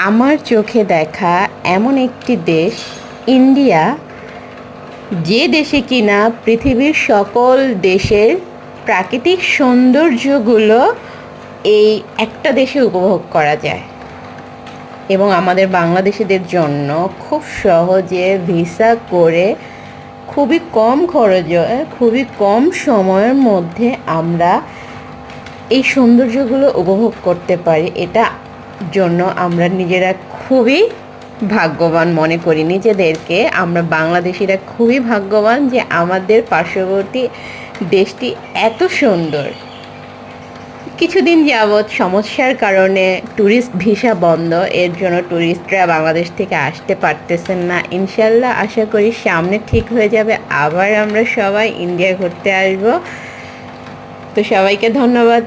আমার চোখে দেখা এমন একটি দেশ ইন্ডিয়া, যে দেশে কিনা পৃথিবীর সকল দেশের প্রাকৃতিক সৌন্দর্যগুলো এই একটা দেশে উপভোগ করা যায় এবং আমাদের বাংলাদেশিদের জন্য খুব সহজে ভিসা করে খুবই কম খরচে খুবই কম সময়ের মধ্যে আমরা এই সৌন্দর্যগুলো উপভোগ করতে পারি। এটা জন্য আমরা নিজেরা খুবই ভাগ্যবান মনে করি নিজেদেরকে। আমরা বাংলাদেশিরা খুবই ভাগ্যবান যে আমাদের পার্শ্ববর্তী দেশটি এত সুন্দর। কিছুদিন যাবৎ সমস্যার কারণে ট্যুরিস্ট ভিসা বন্ধ, এর জন্য ট্যুরিস্টরা বাংলাদেশ থেকে আসতে পারতেছেন না। ইনশাল্লাহ আশা করি সামনে ঠিক হয়ে যাবে, আবার আমরা সবাই ইন্ডিয়া ঘুরতে আসবো। তো সবাইকে ধন্যবাদ।